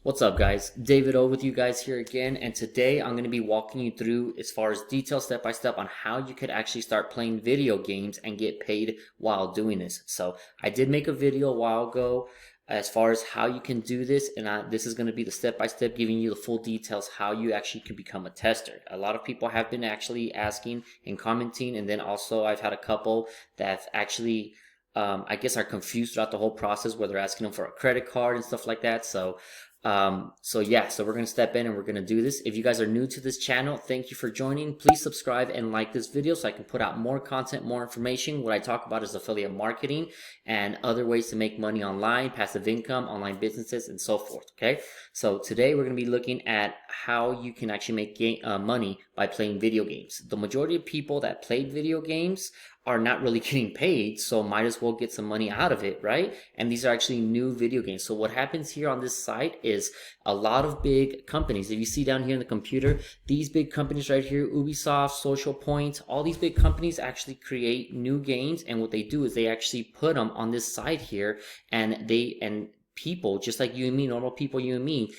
What's up, guys? David O with you guys here again, and today I'm going to be walking you through as far as details step by step on how you could actually start playing video games and get paid while doing this. So I did make a video a while ago as far as how you can do this, and this is going to be the step by step giving you the full details how you actually can become a tester. A lot of people have been actually asking and commenting, and then also I've had a couple that actually I guess are confused throughout the whole process where they're asking them for a credit card and stuff like that. So we're going to step in and we're going to do this. If you guys are new to this channel, thank you for joining. Please subscribe and like this video so I can put out more content, more information. What I talk about is affiliate marketing and other ways to make money online, passive income, online businesses, and so forth. Okay, so today we're going to be looking at how you can actually make money by playing video games. The majority of people that played video games are not really getting paid, so might as well get some money out of it, right? And these are actually new video games. So what happens here on this site is a lot of big companies. If you see down here in the computer, these big companies right here, Ubisoft, Social Point, all these big companies actually create new games, and what they do is they actually put them on this site here, and people just like you and me, normal people, you and me,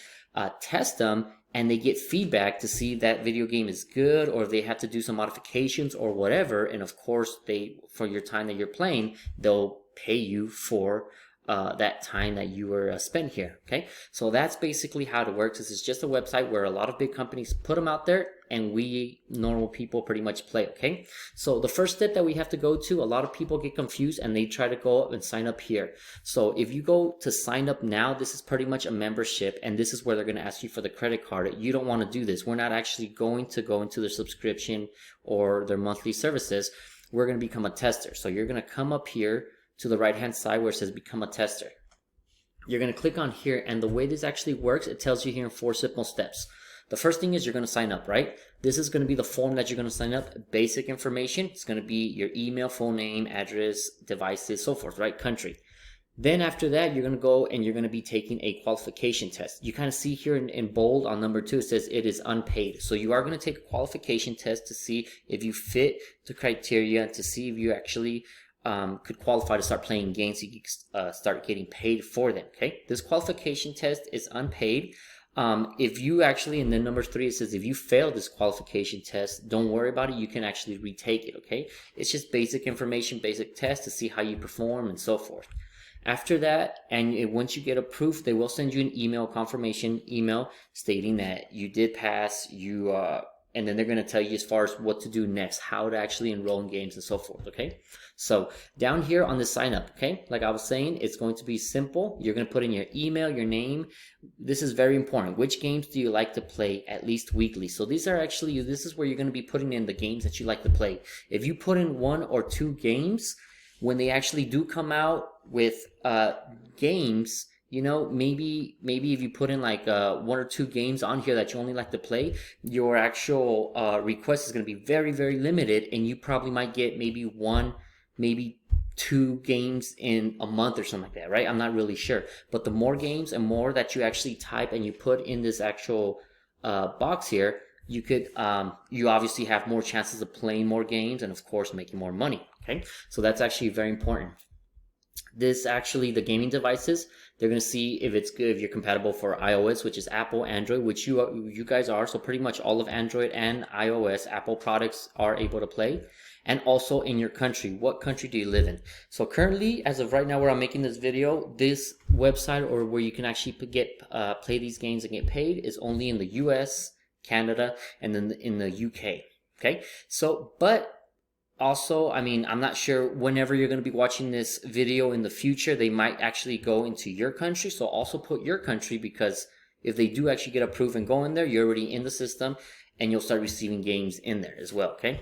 test them, and they get feedback to see that video game is good, or if they have to do some modifications or whatever. And of course, for your time that you're playing, they'll pay you for that time that you were spent here. Okay, so that's basically how it works. This is just a website where a lot of big companies put them out there, and we normal people pretty much play. Okay, so the first step that we have to go to, a lot of people get confused and they try to go up and sign up here. So if you go to sign up now, this is pretty much a membership, and this is where they're going to ask you for the credit card. You don't want to do this. We're not actually going to go into their subscription or their monthly services. We're going to become a tester. So you're going to come up here to the right hand side where it says become a tester. You're going to click on here, and the way this actually works, it tells you here in 4 simple steps. The first thing is you're going to sign up, right? This is going to be the form that you're going to sign up. Basic information. It's going to be your email, full name, address, devices, so forth, right? Country. Then after that, you're going to go and you're going to be taking a qualification test. You kind of see here in bold on number 2, it says it is unpaid. So you are going to take a qualification test to see if you fit the criteria, to see if you actually could qualify to start playing games. You can start getting paid for them. Okay, this qualification test is unpaid. If you actually, and then number 3, it says if you fail this qualification test, don't worry about it. You can actually retake it. Okay, it's just basic information, basic test to see how you perform and so forth. After that, and once you get approved, they will send you an email confirmation email stating that you did pass. And then they're going to tell you as far as what to do next, how to actually enroll in games and so forth. Okay, so down here on the sign up, okay, like I was saying, it's going to be simple. You're going to put in your email, your name. This is very important. Which games do you like to play at least weekly? So these are actually, this is where you're going to be putting in the games that you like to play. If you put in 1 or 2 games, when they actually do come out with games, you know, maybe if you put in like 1 or 2 games on here that you only like to play, your actual request is going to be very, very limited, and you probably might get maybe 1, maybe 2 games in a month or something like that, right? I'm not really sure. But the more games and more that you actually type and you put in this actual box here, you could you obviously have more chances of playing more games and of course making more money. Okay, so that's actually very important. This actually, the gaming devices, they're going to see if it's good, if you're compatible for iOS, which is Apple, Android, which you guys are. So pretty much all of Android and iOS, Apple products are able to play. And also in your country, what country do you live in? So currently, as of right now where I'm making this video, this website or where you can actually play these games and get paid is only in the US, Canada, and then in the UK. Okay, so but also, I mean, I'm not sure whenever you're going to be watching this video in the future, they might actually go into your country. So also put your country, because if they do actually get approved and go in there, you're already in the system and you'll start receiving games in there as well. Okay,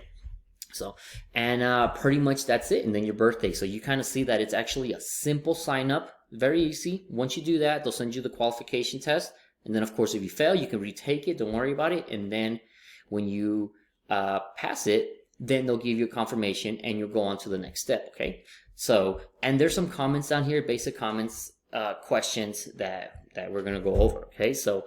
so and pretty much that's it. And then your birthday. So you kind of see that it's actually a simple sign up, very easy. Once you do that, they'll send you the qualification test, and then of course if you fail, you can retake it, don't worry about it. And then when you pass it, then they'll give you a confirmation and you'll go on to the next step. Okay, so, and there's some comments down here, basic comments, questions that we're going to go over. Okay, so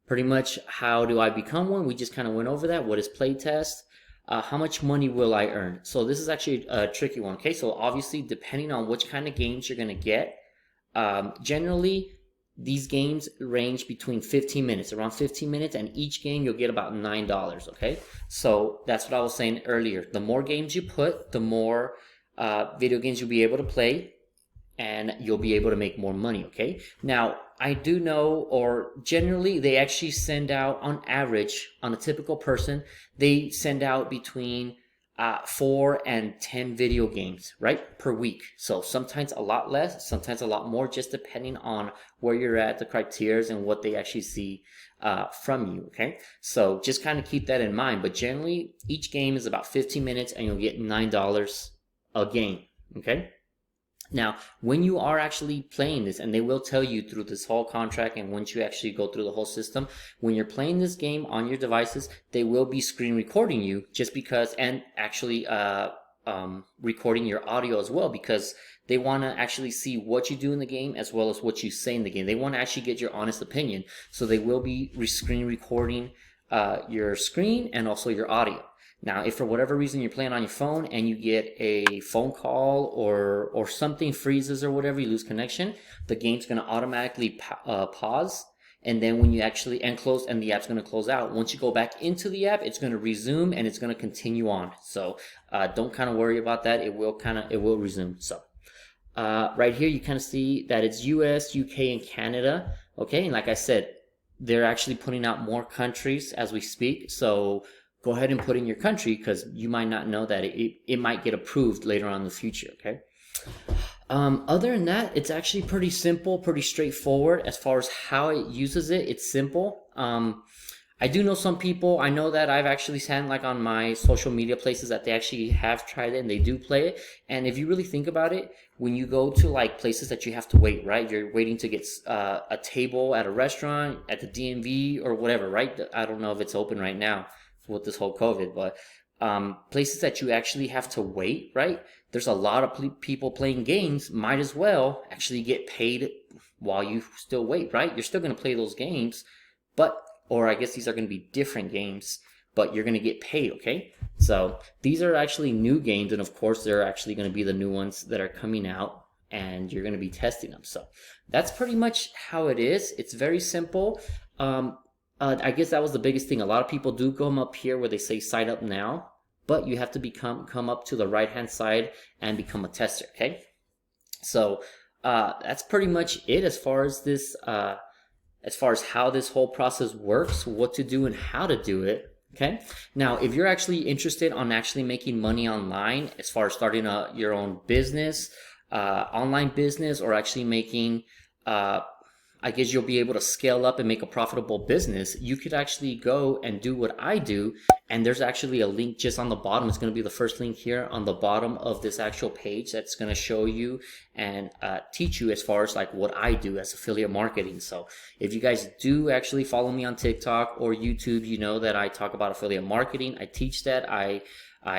pretty much how do I become one? We just kind of went over that. What is play test? How much money will I earn? So this is actually a tricky one. Okay, so obviously depending on which kind of games you're going to get, generally these games range between 15 minutes, around 15 minutes, and each game you'll get about $9, okay? So that's what I was saying earlier. The more games you put, the more video games you'll be able to play, and you'll be able to make more money, okay? Now, I do know, or generally, they actually send out, on average, on a typical person, they send out between 4 and 10 video games, right, per week. So sometimes a lot less, sometimes a lot more, just depending on where you're at, the criteria, and what they actually see from you, okay? So just kind of keep that in mind. But generally, each game is about 15 minutes, and you'll get $9 a game, okay? Now, when you are actually playing this, and they will tell you through this whole contract, and once you actually go through the whole system, when you're playing this game on your devices, they will be screen recording you, just because, and actually recording your audio as well, because they want to actually see what you do in the game as well as what you say in the game. They want to actually get your honest opinion, so they will be screen recording your screen and also your audio. Now, if for whatever reason you're playing on your phone and you get a phone call or something freezes or whatever, you lose connection, the game's going to automatically pause. And then when you actually close, and the app's going to close out. Once you go back into the app, it's going to resume and it's going to continue on. So don't kind of worry about that. It will resume. So right here, you kind of see that it's US, UK, and Canada. Okay, and like I said, they're actually putting out more countries as we speak. So go ahead and put in your country, because you might not know that it might get approved later on in the future, okay? Other than that, it's actually pretty simple, pretty straightforward as far as how it uses it. It's simple. I do know some people, I know that I've actually seen like on my social media places that they actually have tried it and they do play it. And if you really think about it, when you go to like places that you have to wait, right? You're waiting to get a table at a restaurant, at the DMV or whatever, right? I don't know if it's open right now with this whole COVID, but places that you actually have to wait, right? There's a lot of people playing games, might as well actually get paid while you still wait, right? You're still going to play those games, or I guess these are going to be different games, but you're going to get paid, okay? So these are actually new games, and of course they're actually going to be the new ones that are coming out, and you're going to be testing them. So that's pretty much how it is. It's very simple. I guess that was the biggest thing. A lot of people do come up here where they say sign up now, but you have to come up to the right hand side and become a tester, okay? So that's pretty much it as far as this as far as how this whole process works, what to do and how to do it, okay? Now, if you're actually interested on actually making money online, as far as starting your own business, online business, or actually making I guess you'll be able to scale up and make a profitable business, you could actually go and do what I do. And there's actually a link just on the bottom. It's going to be the first link here on the bottom of this actual page that's going to show you and teach you as far as like what I do as affiliate marketing. So if you guys do actually follow me on TikTok or YouTube, you know that I talk about affiliate marketing. I teach that. I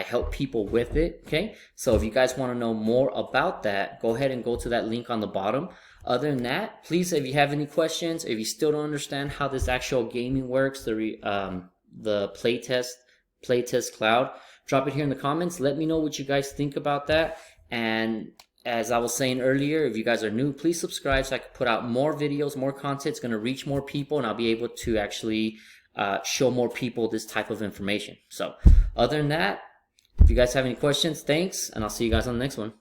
help people with it, okay? So if you guys want to know more about that, go ahead and go to that link on the bottom. Other than that, please, if you have any questions, if you still don't understand how this actual gaming works, the playtest cloud, drop it here in the comments. Let me know what you guys think about that. And as I was saying earlier, if you guys are new, please subscribe so I can put out more videos, more content. It's going to reach more people, and I'll be able to actually show more people this type of information. So other than that, if you guys have any questions, thanks, and I'll see you guys on the next one.